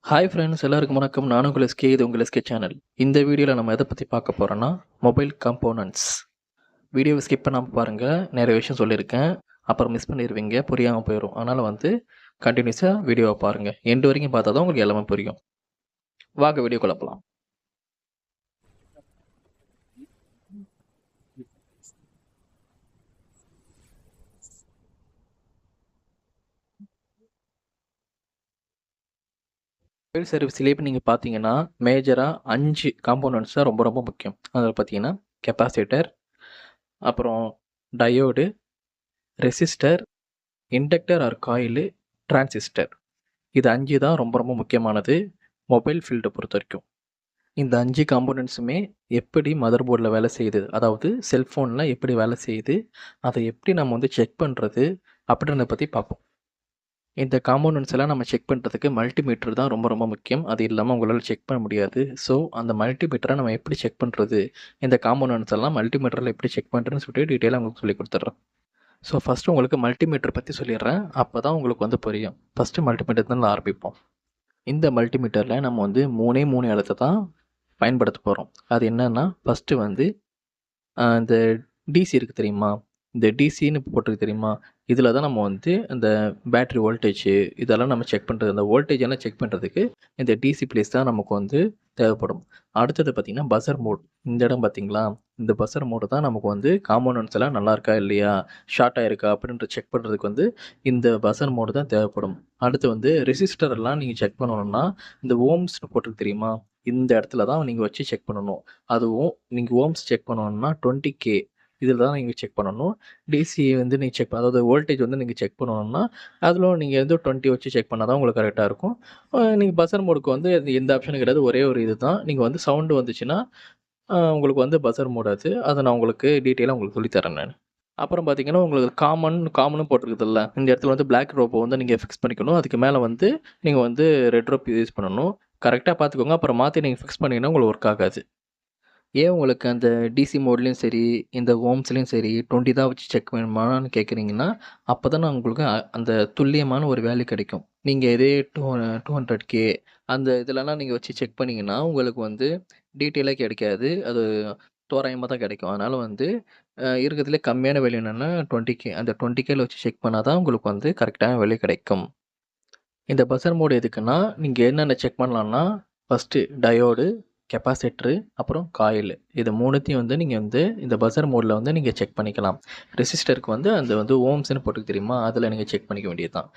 Hi friends, எல்லாருக்கும் வணக்கம். நான் உங்கள் எஸ்கே. இது உங்கள் எஸ்கே சேனல். இந்த வீடியோவில் நம்ம எதை பற்றி பார்க்க போகிறோன்னா, மொபைல் காம்போனன்ட்ஸ். வீடியோவை ஸ்கிப் பண்ணாமல் பாருங்கள். நிறைய விஷயம் சொல்லியிருக்கேன். அப்புறம் மிஸ் பண்ணிடுவீங்க, புரியாமல் போயிடும். அதனால் கண்டினியூஸாக வீடியோவை பாருங்கள். எண்டு வரைக்கும் பார்த்தா தான் உங்களுக்கு எல்லாமே புரியும். வாங்க வீடியோ குழப்பலாம். மொபைல் சர்வீஸ்லேயே இப்போ நீங்கள் பார்த்தீங்கன்னா, மேஜராக 5 காம்போனன்ட்ஸ் தான் ரொம்ப ரொம்ப முக்கியம். அதில் பார்த்தீங்கன்னா, கெப்பாசிட்டர், அப்புறம் diode, resistor, inductor or coil, transistor. இது 5 தான் ரொம்ப ரொம்ப முக்கியமானது மொபைல் ஃபீல்டை பொறுத்த வரைக்கும். இந்த 5 காம்போனன்ட்ஸுமே எப்படி மதர் போர்டில் வேலை செய்யுது, அதாவது செல்ஃபோனில் எப்படி வேலை செய்யுது, அதை எப்படி நம்ம செக் பண்ணுறது அப்படின்றத பற்றி பார்ப்போம். இந்த காம்போனன்ட்ஸ் எல்லாம் நம்ம செக் பண்ணுறதுக்கு மல்டிமீட்டர் தான் ரொம்ப ரொம்ப முக்கியம். அது இல்லாமல் உங்களால் செக் பண்ண முடியாது. ஸோ அந்த மல்டிமீட்டரை நம்ம எப்படி செக் பண்ணுறது, இந்த காம்போனன்ட்ஸ் எல்லாம் மல்டிமீட்டரில் எப்படி செக் பண்ணுறதுன்னு சொல்லிட்டு டீட்டெயிலாக உங்களுக்கு சொல்லி கொடுத்துட்றேன். ஸோ ஃபஸ்ட்டு உங்களுக்கு மல்டிமீட்டர் பற்றி சொல்லிடுறேன். அப்போ தான் உங்களுக்கு புரியும். ஃபஸ்ட்டு மல்டிமீட்டர் தான் ஆரம்பிப்போம். இந்த மல்டிமீட்டரில் நம்ம 3 இடத்த தான் பயன்படுத்த போகிறோம். அது என்னன்னா, ஃபஸ்ட்டு இந்த டிசி இருக்குது தெரியுமா? இந்த டிசின்னு போட்டிருக்கு தெரியுமா? இதில் தான் நம்ம இந்த பேட்டரி வோல்டேஜு இதெல்லாம் நம்ம செக் பண்ணுறது. அந்த வோல்டேஜ் எல்லாம் செக் பண்ணுறதுக்கு இந்த டிசி ப்ளேஸ் தான் நமக்கு தேவைப்படும். அடுத்தது பார்த்திங்கன்னா, பஸர் மோட். இந்த இடம் பார்த்தீங்களா? இந்த பஸர் மோடு தான் நமக்கு காம்போனன்ட்ஸ் எல்லாம் நல்லா இருக்கா இல்லையா, ஷார்ட் ஆயிருக்கா அப்படின்ற செக் பண்ணுறதுக்கு இந்த பஸர் மோடு தான் தேவைப்படும். அடுத்து ரெசிஸ்டர் எல்லாம் நீங்கள் செக் பண்ணணும்னா, இந்த ஓம்ஸ்னு போட்டிருக்கு தெரியுமா? இந்த இடத்துல தான் நீங்கள் வச்சு செக் பண்ணணும். அதுவும் நீங்கள் ஓம்ஸ் செக் பண்ணணும்னா 20K இதில் தான் நீங்கள் செக் பண்ணணும். டிசி நீங்கள் செக் அதாவது வோல்டேஜ் நீங்கள் செக் பண்ணணும்னா, அதில் நீங்கள் 20 வச்சு செக் பண்ணால் தான் உங்களுக்கு கரெக்டாக இருக்கும். நீங்கள் பஸர் மோடுக்கு எந்த ஆப்ஷனும் கிடையாது. ஒரே ஒரு இது தான். நீங்கள் சவுண்டு வந்துச்சுன்னா உங்களுக்கு பஸர் மோட் அது. அதை நான் உங்களுக்கு டீட்டெயிலாக உங்களுக்கு சொல்லித்தரேன் நான். அப்புறம் பார்த்தீங்கன்னா, உங்களுக்கு காமன்னு போட்டிருக்குதுல்ல, இந்த இடத்துல பிளாக் ரோப்பை நீங்கள் ஃபிக்ஸ் பண்ணிக்கணும். அதுக்கு மேலே நீங்கள் ரெட் ரோப் யூஸ் பண்ணணும். கரெக்டாக பார்த்துக்கோங்க. அப்புறம் மாற்றி நீங்கள் ஃபிக்ஸ் பண்ணிங்கன்னா உங்களுக்கு ஒர்க் ஆகாது. ஏன் உங்களுக்கு அந்த டிசி மோட்லேயும் சரி, இந்த ஓம்ஸ்லேயும் சரி 20 தான் வச்சு செக் வேணுமான்னு கேட்குறீங்கன்னா, அப்போ தான் உங்களுக்கு அந்த துல்லியமான ஒரு வேல்யூ கிடைக்கும். நீங்கள் இதே 200K அந்த இதிலலாம் நீங்கள் வச்சு செக் பண்ணிங்கன்னா, உங்களுக்கு டீட்டெயிலாக கிடைக்காது. அது தோராயமாக தான் கிடைக்கும். அதனால் இருக்கிறதுலே கம்மியான வேல்யூ என்னென்னா 20K. அந்த 20Kல வச்சு செக் பண்ணால் தான் உங்களுக்கு கரெக்டான வேல்யூ கிடைக்கும். இந்த பஸர் மோட் எதுக்குன்னா, நீங்கள் என்னென்ன செக் பண்ணலான்னா, ஃபஸ்ட்டு டயோடு, கெப்பாசிட்டரு, அப்புறம் காயில். இது 3த்தையும் நீங்கள் இந்த பஸர் மோடில் நீங்கள் செக் பண்ணிக்கலாம். ரெசிஸ்டருக்கு அந்த ஓம்ஸ்ன்னு போட்டுருக்கு தெரியுமா? அதில் நீங்கள் செக் பண்ணிக்க வேண்டியது தான்.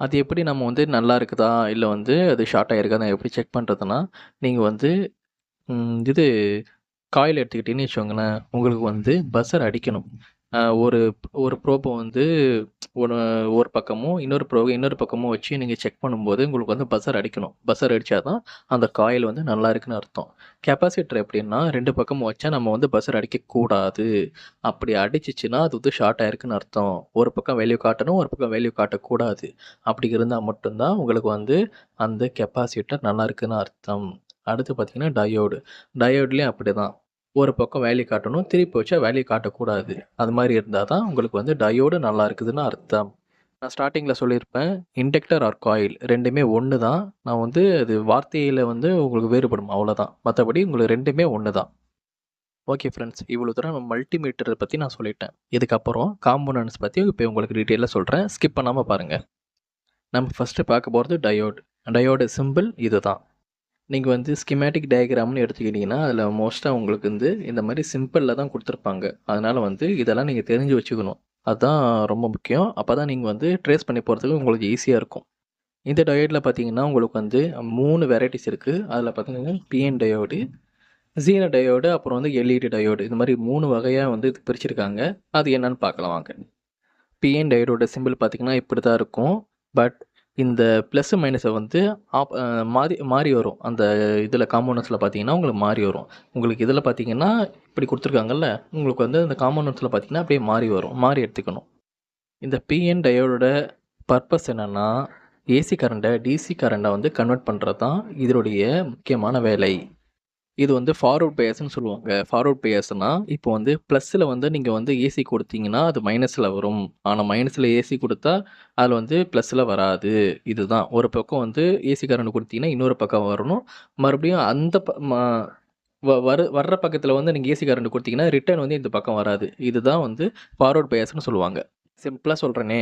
அது எப்படி நம்ம நல்லா இருக்குதா, இல்லை அது ஷார்ட் ஆகிருக்கான்னு எப்படி செக் பண்ணுறதுன்னா, நீங்கள் இது காயில் எடுத்துக்கிட்டீங்கன்னு வச்சுக்கோங்களேன், உங்களுக்கு பஸர் அடிக்கணும். ஒரு ஒரு ப்ரோப்பை ஒரு ஒரு பக்கமும் இன்னொரு பக்கமும் வச்சு நீங்கள் செக் பண்ணும்போது உங்களுக்கு பஸர் அடிக்கணும். பஸர் அடித்தா தான் அந்த காயில் நல்லா இருக்குன்னு அர்த்தம். கெப்பாசிட்டர் எப்படின்னா, 2 பக்கமும் வச்சா நம்ம பஸர் அடிக்கக்கூடாது. அப்படி அடிச்சிச்சுன்னா அது ஷார்ட் ஆயிருக்குன்னு அர்த்தம். ஒரு பக்கம் வேல்யூ காட்டணும், ஒரு பக்கம் வேல்யூ காட்டக்கூடாது. அப்படி இருந்தால் மட்டும்தான் உங்களுக்கு அந்த கெப்பாசிட்டர் நல்லா இருக்குன்னு அர்த்தம். அடுத்து பார்த்தீங்கன்னா டயோடு. டயோட்லேயும் அப்படி தான். ஒரு பக்கம் வேல்யூ காட்டணும், திருப்பி வச்சா வேல்யூ காட்டக்கூடாது. அது மாதிரி இருந்தால் தான் உங்களுக்கு டயோடு நல்லா இருக்குதுன்னு அர்த்தம். நான் ஸ்டார்டிங்கில் சொல்லியிருப்பேன், இண்டக்டர் ஆர் காயில் ரெண்டுமே ஒன்று தான். நான் அது வார்த்தையில் உங்களுக்கு வேறுபடும், அவ்வளோதான். மற்றபடி உங்களுக்கு ரெண்டுமே ஒன்று தான். ஓகே ஃப்ரெண்ட்ஸ், இவ்வளோ தூரம் நம்ம மல்டிமீட்டரை பற்றி நான் சொல்லிட்டேன். இதுக்கப்புறம் காம்போனன்ட்ஸ் பற்றி இப்போ உங்களுக்கு டீட்டெயிலாக சொல்கிறேன். ஸ்கிப் பண்ணாமல் பாருங்கள். நம்ம ஃபஸ்ட்டு பார்க்க போகிறது டயோடு. டயோடு சிம்பிள் இது தான். நீங்கள் ஸ்கிமேட்டிக் டயக்ராம்னு எடுத்துக்கிட்டிங்கன்னா, அதில் மோஸ்ட்டாக உங்களுக்கு இந்த மாதிரி சிம்பிளில் தான் கொடுத்துருப்பாங்க. அதனால் இதெல்லாம் நீங்கள் தெரிஞ்சு வச்சுக்கணும். அதுதான் ரொம்ப முக்கியம். அப்போ தான் நீங்கள் ட்ரேஸ் பண்ணி போகிறதுக்கு உங்களுக்கு ஈஸியாக இருக்கும். இந்த டயோடில் பார்த்தீங்கன்னா, உங்களுக்கு 3 வெரைட்டிஸ் இருக்குது. அதில் பார்த்தீங்கன்னா பிஎன் டயோடு, ஜீன டயோடு, அப்புறம் எல்இடி டயோடு. இது மாதிரி 3 வகையாக இது பிரிச்சிருக்காங்க. அது என்னன்னு பார்க்கலாம் வாங்க. பிஎன் டயோடோட சிம்பிள் பார்த்தீங்கன்னா இப்படி தான் இருக்கும். பட் இந்த ப்ளஸ் மைனஸை மாறி மாறி வரும். அந்த இதில் காம்போனன்ட்ஸில் பார்த்தீங்கன்னா உங்களுக்கு மாறி வரும். உங்களுக்கு இதில் பார்த்தீங்கன்னா இப்படி கொடுத்துருக்காங்கல்ல, உங்களுக்கு இந்த காம்போனன்ட்ஸில் பார்த்தீங்கன்னா அப்படியே மாறி வரும். மாறி எடுத்துக்கணும். இந்த பிஎன் டயோடோட பர்பஸ் என்னென்னா, ஏசி கரண்ட்டை டிசி கரண்ட்டை கன்வெர்ட் பண்ணுறது தான் இதனுடைய முக்கியமான வேலை. இது வந்து ஃபார்வர்ட் பயாஸ்ன்னு சொல்லுவாங்க. ஃபார்வர்ட் பயாஸ்னா, இப்போ வந்து ப்ளஸ்ஸில வந்து நீங்க வந்து ஏசி குடுத்தீங்கன்னா, அது மைனஸ்ல வரும். ஆனா மைனஸ்ல ஏசி குடுத்தா, அதுல வந்து ப்ளஸ்ல வராது. இதுதான். ஒரு பக்கம் வந்து ஏசி கரண்ட் குடுத்தீங்கன்னா, இன்னொரு பக்கம் வரணும். மறுபடியும் அந்த ப ம வர்ற பக்கத்துல வந்து நீங்க ஏசி கரண்ட் குடுத்தீங்கன்னா, ரிட்டர்ன் வந்து இந்த பக்கம் வராது. இதுதான் வந்து ஃபார்வர்ட் பயாஸ்ன்னு சொல்லுவாங்க. சிம்பிளா சொல்றேனே,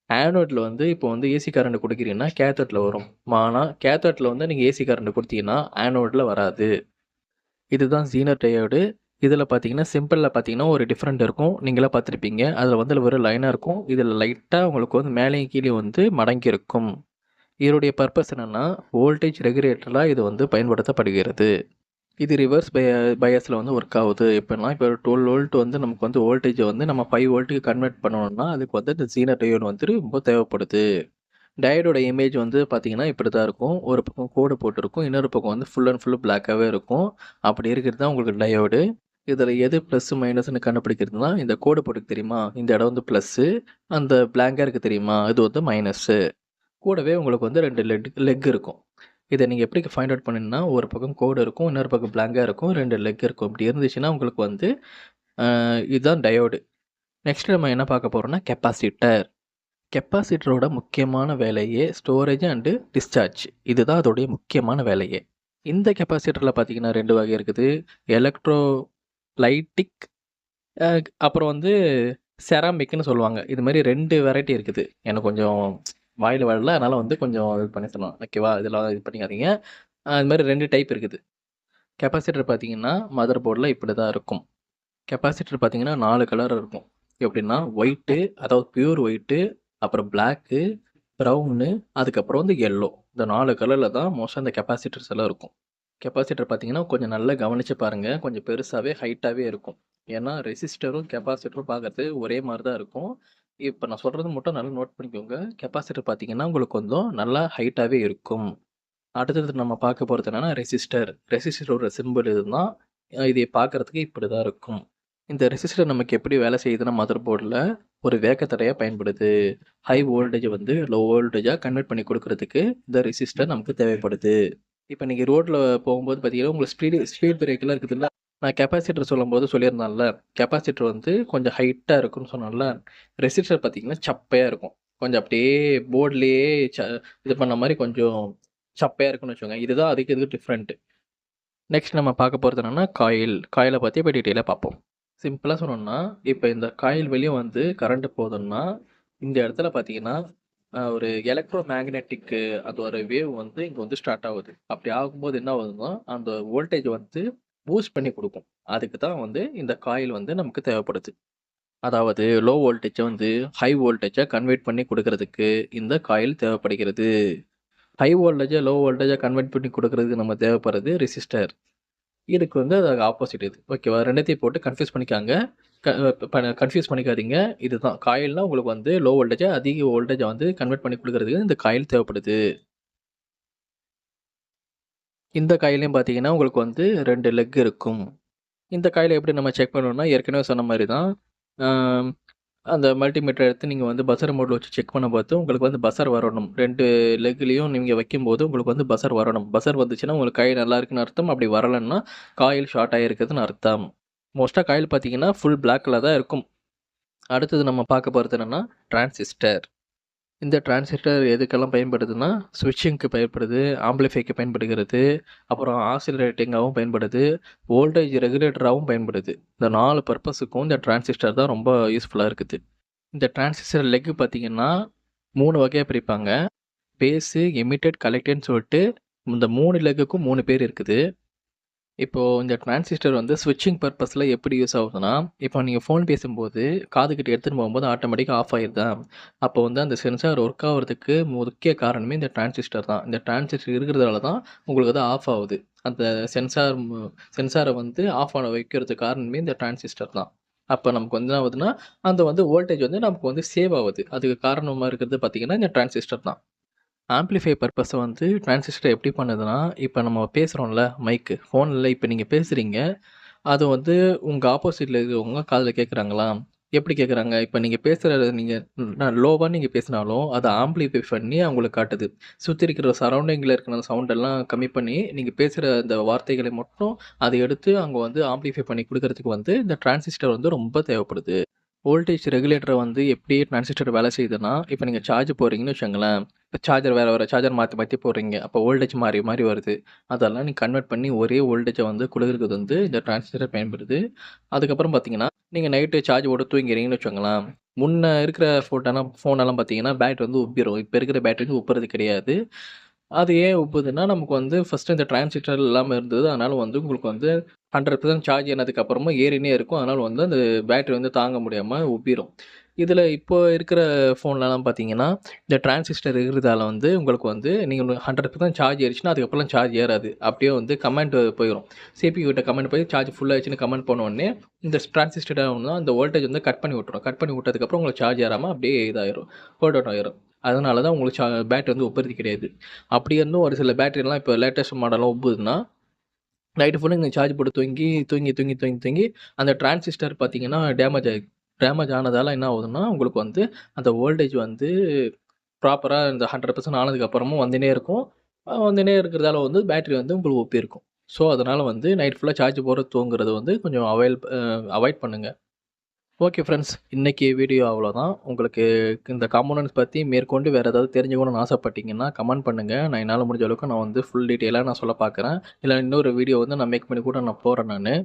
ஆனோட்ல வந்து இப்போ வந்து ஏசி கரண்ட் குடுக்கிறீங்கன்னா, கேத்தோட்ல வரும். ஆனா கேத்தோட்ல வந்து நீங்க ஏசி கரண்ட் குடுத்தீங்கன்னா, ஆனோட்ல வராது. இதுதான் ஜீனர் டயோடு. இதில பார்த்தீங்கன்னா, சிம்பிள்ல பார்த்தீங்கன்னா, ஒரு டிஃபரெண்ட் இருக்கும். நீங்களே பார்த்துருப்பீங்க. அதில வந்து வெறும் லைனா இருக்கும். இதில லைட்டா உங்களுக்கு வந்து மேலேயும் கீழயும் வந்து மடங்கியிருக்கும். இதனுடைய பர்ப்பஸ் என்னன்னா, வோல்டேஜ் ரெகுலேட்டரா இது வந்து பயன்படுத்தப்படுகிறது. இது ரிவர்ஸ் பயாஸ்ல வந்து ஒர்க் ஆகுது. எப்படின்னா, இப்போ 12 வோல்ட் வந்து நமக்கு வந்து வோல்டேஜ வந்து நம்ம 5 வோல்ட்டுக்கு கன்வெர்ட் பண்ணணும்னா, அதுக்கு வந்து இந்த ஜீனர் டயோடு வந்து ரொம்ப தேவைப்படுது. டயோடோட இமேஜ் வந்து பார்த்தீங்கன்னா, இப்படி தான் இருக்கும். ஒரு பக்கம் கோடு போட்டிருக்கும். இன்னொரு பக்கம் வந்து ஃபுல் அண்ட் ஃபுல் பிளாக்காவே இருக்கும். அப்படி இருக்கிறது தான் உங்களுக்கு டயோடு. இதில எது ப்ளஸ், மைனஸ்ன்னு கண்டுபிடிக்கிறதுனா, இந்த கோடு போட்டிருக்கு தெரியுமா? இந்த இடம் வந்து ப்ளஸ்ஸு. அந்த பிளாங்கா இருக்கு தெரியுமா? இது வந்து மைனஸு. கூடவே உங்களுக்கு வந்து 2 லெக் இருக்கும். இத நீங்க எப்படி ஃபைண்ட் அவுட் பண்ணணும்னா, ஒரு பக்கம் கோடு இருக்கும். இன்னொரு பக்கம் பிளாங்கா இருக்கும். 2 லெக் இருக்கும். இப்படி இருந்துச்சுன்னா, உங்களுக்கு வந்து இதுதான் டயோடு. நெக்ஸ்ட் நம்ம என்ன பார்க்க போறோம்னா, கெப்பாசிட்டர். கெப்பாசிட்டரோட முக்கியமான வேலையே ஸ்டோரேஜ் அண்டு டிஸ்சார்ஜ். இதுதான் அதோடைய முக்கியமான வேலையே. இந்த கெப்பாசிட்டர்ல பார்த்தீங்கன்னா 2 வகை இருக்குது. எலக்ட்ரோலைட்டிக் அ அப்புறம் வந்து செராமிக்ன்னு சொல்லுவாங்க. இது மாரி 2 வெரைட்டி இருக்குது. எனக்கு கொஞ்சம் வாயில வரல. அதனால வந்து கொஞ்சம் இது பண்ணி சொல்லலாம். ஓகேவா? இதெல்லாம் இது பண்ணிக்காதீங்க. இது மாரி 2 டைப் இருக்குது. கெப்பாசிட்டர் பார்த்தீங்கன்னா, மதர் போர்ட்ல இப்படி தான் இருக்கும். கெப்பாசிட்டர் பார்த்தீங்கன்னா 4 கலர் இருக்கும். எப்படின்னா, ஒயிட்டு, அதாவது பியூர் ஒயிட்டு, அப்புறம் பிளாக்கு, ப்ரவுனு, அதுக்கப்புறம் வந்து எல்லோ. இந்த 4 கலர்ல தான் மோஸ்ட்டா இந்த கெப்பாசிட்டர்ஸ் எல்லாம் இருக்கும். கெப்பாசிட்டர் பார்த்தீங்கன்னா, கொஞ்சம் நல்லா கவனிச்சு பாருங்க. கொஞ்சம் பெருசாவே, ஹைட்டாவே இருக்கும். ஏன்னா, ரெசிஸ்டரும், கெப்பாசிட்டரும் பார்க்கறது ஒரே மாரி தான் இருக்கும். இப்ப நான் சொல்றது மட்டும் நல்லா நோட் பண்ணிக்கோங்க. கெப்பாசிட்டர் பார்த்தீங்கன்னா, உங்களுக்கு கொஞ்சம் நல்லா ஹைட்டாவே இருக்கும். அடுத்தது நம்ம பார்க்க போறது என்னன்னா, ரெசிஸ்டர். ரெசிஸ்டரோட சிம்பல் இதுதான். இதை பார்க்கறதுக்கு இப்படி தான் இருக்கும். இந்த ரெசிஸ்டர் நமக்கு எப்படி வேலை செய்யுதுன்னா, மதர் போர்டுல ஒரு வேகத்தடையா பயன்படுது. ஹை வோல்டேஜ் வந்து லோ வோல்டேஜா கன்வெர்ட் பண்ணி குடுக்குறதுக்கு இந்த ரெசிஸ்டர் நமக்கு தேவைப்படுது. இப்ப நீங்க ரோட்ல போகும்போது பார்த்தீங்கன்னா, உங்களுக்கு ஸ்பீட் பிரேக்லாம் இருக்குதுல்ல. நான் கெப்பாசிட்டர் சொல்லும்போது சொல்லியிருந்தேன்ல. கெப்பாசிட்டர் வந்து கொஞ்சம் ஹைட்டா இருக்கும்னு சொன்னேன்ல. ரெசிஸ்டர் பார்த்தீங்கன்னா, சப்பையா இருக்கும். கொஞ்சம் அப்படியே போர்ட்லயே இது பண்ண மாரி கொஞ்சம் சப்பையா இருக்குன்னு வச்சுக்கோங்க. இதுதான் அதுக்கு இதுக்கு டிஃப்ரெண்ட். நெக்ஸ்ட் நம்ம பார்க்க போறது என்னன்னா, காயில். காயில பத்தி இப்ப டீட்டெயிலா பார்ப்போம். சிம்பிளா சொல்லணும்னா, இப்ப இந்த காயில் வெளிய வந்து கரண்ட் போதுன்னா, இந்த இடத்துல பார்த்தீங்கன்னா, ஒரு எலக்ட்ரோ மேக்னெட்டிக் அந்த ஒரு வேவ் வந்து இங்க வந்து ஸ்டார்ட் ஆகுது. அப்படி ஆகும்போது என்ன ஆகுதுன்னா, அந்த வோல்டேஜ் வந்து பூஸ்ட் பண்ணி குடுக்கும். அதுக்கு தான் வந்து இந்த காயில் வந்து நமக்கு தேவைப்படுது. அதாவது லோ வோல்டேஜ வந்து ஹை வோல்டேஜா கன்வெர்ட் பண்ணி குடுக்குறதுக்கு இந்த காயில் தேவைப்படுகிறது. ஹை வோல்டேஜ லோ வோல்டேஜா கன்வெர்ட் பண்ணி குடுக்குறதுக்கு நம்ம தேவைப்படுறது ரெசிஸ்டர். இதுக்கு வந்து அது ஆப்போசிட் இது. ஓகேவா? 2த்தையும் போட்டு கன்ஃப்யூஸ் பண்ணிக்காங்க. க கன்ஃப்யூஸ் பண்ணிக்காதீங்க. இதுதான் காயில்னா உங்களுக்கு வந்து லோ வோல்டேஜா அதிக வோல்டேஜ வந்து கன்வெர்ட் பண்ணி குடுக்குறதுக்கு இந்த காயில் தேவைப்படுது. இந்த காயில்லயும் பார்த்தீங்கன்னா, உங்களுக்கு வந்து 2 லெக் இருக்கும். இந்த காயில எப்படி நம்ம செக் பண்ணணும்னா, ஏற்கனவே சொன்ன மாரி தான். அ அந்த மல்டிமீட்டர் எடுத்து நீங்க வந்து பஸர் மோட்ல வச்சு செக் பண்ணும்போது, உங்களுக்கு வந்து பஸர் வரணும். 2 லெக்லயும் நீங்க வைக்கும்போது உங்களுக்கு வந்து பஸர் வரணும். பஸர் வந்துச்சுன்னா, உங்களுக்கு காயில் நல்லா இருக்குன்னு அர்த்தம். அப்படி வரலன்னா, காயில் ஷார்ட் ஆகியிருக்குதுன்னு அர்த்தம். மோஸ்ட்டா காயில் பார்த்தீங்கன்னா, ஃபுல் பிளாக்ல தான் இருக்கும். அடுத்தது நம்ம பார்க்க போறது என்னன்னா, டிரான்சிஸ்டர். இந்த டிரான்சிஸ்டர் எதுக்கெல்லாம் பயன்படுதுன்னா, ஸ்விட்சிங்க்கு பயன்படுது, ஆம்பிளிஃபைக்கு பயன்படுகிறது, அப்புறம் ஆசிலரேட்டிங்காவும் பயன்படுது, வோல்டேஜ் ரெகுலேட்டராவும் பயன்படுது. இந்த 4 பர்ப்பஸுக்கும் இந்த டிரான்சிஸ்டர் தான் ரொம்ப யூஸ்ஃபுல்லா இருக்குது. இந்த டிரான்சிஸ்டர் லெக் பார்த்தீங்கன்னா, 3 வகையா பிரிப்பாங்க. பேஸு, எமிட்டட், கலெக்டட்ன்னு சொல்லிட்டு இந்த 3 லெக்குக்கும் 3 பேர் இருக்குது. இப்போ இந்த டிரான்சிஸ்டர் வந்து ஸ்விட்சிங் பர்ப்பஸ்ல எப்படி யூஸ் ஆகுதுன்னா, இப்போ நீங்க ஃபோன் பேசும்போது காதுகிட்ட எடுத்துட்டு போகும்போது ஆட்டோமேட்டிக்கா ஆஃப் ஆயிருதா? அப்போ வந்து அந்த சென்சார் ஒர்க் ஆகுறதுக்கு முக்கிய காரணமே இந்த டிரான்சிஸ்டர் தான். இந்த டிரான்சிஸ்டர் இருக்கிறதால தான் உங்களுக்கு அது ஆஃப் ஆகுது. அந்த சென்சார வந்து ஆஃப் ஆன வைக்கிறதுக்கு காரணமே இந்த டிரான்சிஸ்டர் தான். அப்ப நமக்கு வந்து என்ன ஆகுதுன்னா, அந்த வந்து வோல்டேஜ் வந்து நமக்கு வந்து சேவ் ஆகுது. அதுக்கு காரணமா இருக்கிறது பார்த்தீங்கன்னா, இந்த டிரான்சிஸ்டர் தான். ஆம்பிளிஃபை பர்ப்பஸ வந்து டிரான்சிஸ்டர் எப்படி பண்ணுதுன்னா, இப்ப நம்ம பேசுறோம்ல ஃபோன்ல இப்ப நீங்க பேசுறீங்க. அது வந்து உங்க ஆப்போசிட்ல இருக்கிறவங்க காதுல கேட்குறாங்களா? எப்படி கேட்குறாங்க? இப்ப நீங்க பேசுறத லோவா நீங்க பேசினாலும், அத ஆம்பிளிஃபை பண்ணி அவங்களுக்கு காட்டுது. சுத்தி இருக்கிற சரவுண்டிங்ல இருக்கிற அந்த சவுண்ட் எல்லாம் கம்மி பண்ணி, நீங்க பேசுற அந்த வார்த்தைகளை மட்டும் அத எடுத்து அங்க வந்து ஆம்பிளிஃபை பண்ணி குடுக்கறதுக்கு வந்து இந்த டிரான்சிஸ்டர் வந்து ரொம்ப தேவைப்படுது. வோல்டேஜ் ரெகுலேட்டர் வந்து எப்படி டிரான்சிஸ்டர் வேலை செய்யுதுன்னா, இப்ப நீங்க சார்ஜ் போடுறீங்கன்னு வச்சுக்கோங்களேன். இப்ப சார்ஜர் வேற சார்ஜர் மாத்தி மாத்தி போடுறீங்க. அப்போ வோல்டேஜ் மாறி மாறி வருது. அதெல்லாம் நீங்க கன்வெர்ட் பண்ணி ஒரே வோல்டேஜ வந்து குடுக்குறதுக்கு வந்து இந்த டிரான்சிஸ்டர் பயன்படுது. அதுக்கப்புறம் பார்த்தீங்கன்னா, நீங்க நைட்டு சார்ஜ் போட்டு தூங்கிறீங்கன்னு வச்சுக்கோங்களேன். முன்ன இருக்கிற ஃபோனெல்லாம் பார்த்தீங்கன்னா, பேட்டரி வந்து உப்பிரும். இப்ப இருக்கிற பேட்டரி வந்து உப்புறது கிடையாது. அது ஏன் உப்புதுன்னா, நமக்கு வந்து ஃபர்ஸ்ட்டு இந்த டிரான்சிஸ்டர் இல்லாம இருந்தது. அதனால வந்து உங்களுக்கு வந்து 100% சார்ஜ் ஏறுனதுக்கு அப்புறமா ஏறினே இருக்கும். அதனால வந்து அந்த பேட்டரி வந்து தாங்க முடியாம உப்பிரும். இதில இப்போ இருக்கிற ஃபோன்லலாம் பார்த்தீங்கன்னா, இந்த டிரான்சிஸ்டர் இருக்கிறதால வந்து உங்களுக்கு வந்து நீங்க 100% சார்ஜ் ஏறிச்சுன்னா, அதுக்கப்புறம் சார்ஜ் ஏறாது. அப்படியே வந்து கமாண்ட் போயிரும். CPU கிட்ட கமாண்ட் போய் சார்ஜ் ஃபுல் ஆயிடுச்சுன்னு கமாண்ட் பண்ண உடனே, இந்த டிரான்சிஸ்டர் என்ன ஆகும்னா, அந்த வோல்டேஜ் வந்து கட் பண்ணி விட்டுரும். கட் பண்ணி விட்டதுக்கப்புறம் உங்களுக்கு சார்ஜ் ஏறாம அப்படியே இதாயிரும். ஹோல்ட் அவுட் ஆயிரும். அதனால தான் உங்களுக்கு பேட்டரி வந்து உப்புறது கிடையாது. அப்படி இருந்தும் ஒரு சில பேட்டரிலாம் இப்போ லேட்டஸ்ட் மாடல்லாம் உப்புதுன்னா, நைட்டு ஃபுல்லா நீங்க சார்ஜ் போட்டு தூங்கி, அந்த டிரான்சிஸ்டர் பார்த்தீங்கன்னா டேமேஜ் ஆனதால என்ன ஆகுதுன்னா, உங்களுக்கு வந்து அந்த வோல்டேஜ் வந்து ப்ராப்பரா இந்த 100% ஆனதுக்கு அப்புறமும் வந்துன்னே இருக்கும். வந்துன்னே இருக்கிறதால வந்து பேட்டரி வந்து உங்களுக்கு உப்பிருக்கும். ஸோ, அதனால வந்து நைட் ஃபுல்லா சார்ஜ் போட்டு தூங்குறது வந்து கொஞ்சம் அவாய்ட் பண்ணுங்க. Okay friends. இன்னைக்கு வீடியோ அவ்வளோதான். உங்களுக்கு இந்த காம்போனன்ட்ஸ் பத்தி மேற்கொண்டு வேற ஏதாவது தெரிஞ்சுக்கணும்னு ஆசைப்பட்டீங்கன்னா, கமெண்ட் பண்ணுங்க. நான் என்னால முடிஞ்ச அளவுக்கு நான் வந்து ஃபுல் டீட்டெயிலா நான் சொல்ல பார்க்குறேன். இல்ல இன்னொரு வீடியோ வந்து நான் மேக் பண்ணி கூட நான் போடுறேன் நானு.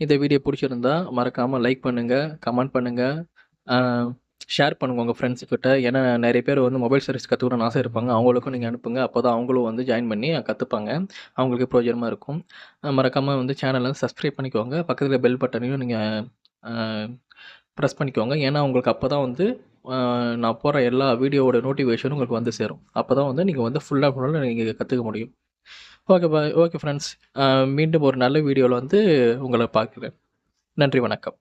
இந்த வீடியோ புடிச்சிருந்தா மறக்காம லைக் பண்ணுங்க, கமெண்ட் பண்ணுங்க, ஆ ஷேர் பண்ணுங்க உங்க ஃப்ரெண்ட்ஸ் கிட்ட. ஏன்னா நெறைய பேர் வந்து மொபைல் சர்வீஸ் கத்துக்கணும்னு ஆசை இருப்பாங்க. அவங்களுக்கும் நீங்க அனுப்புங்க. அப்பதான் அவங்களும் வந்து ஜாயின் பண்ணி கத்துப்பாங்க. அவங்களுக்கு பிரயோஜனமா இருக்கும். மறக்காம வந்து சேனல சப்ஸ்கிரைப் பண்ணிக்கோங்க. பக்கத்துல பெல் பட்டனையும் நீங்க ஆ பிரஸ் பண்ணிக்கோங்க. ஏன்னா, உங்களுக்கு அப்பதான் வந்து நான் போடுற எல்லா வீடியோவோட நோட்டிஃபிகேஷனும் உங்களுக்கு வந்து சேரும். அப்பதான் வந்து நீங்க வந்து ஃபுல்லா நீங்க கத்துக்க முடியும். Okay okay friends. மீண்டும் ஒரு நல்ல வீடியோல வந்து உங்கள பார்க்கிறேன். நன்றி, வணக்கம்.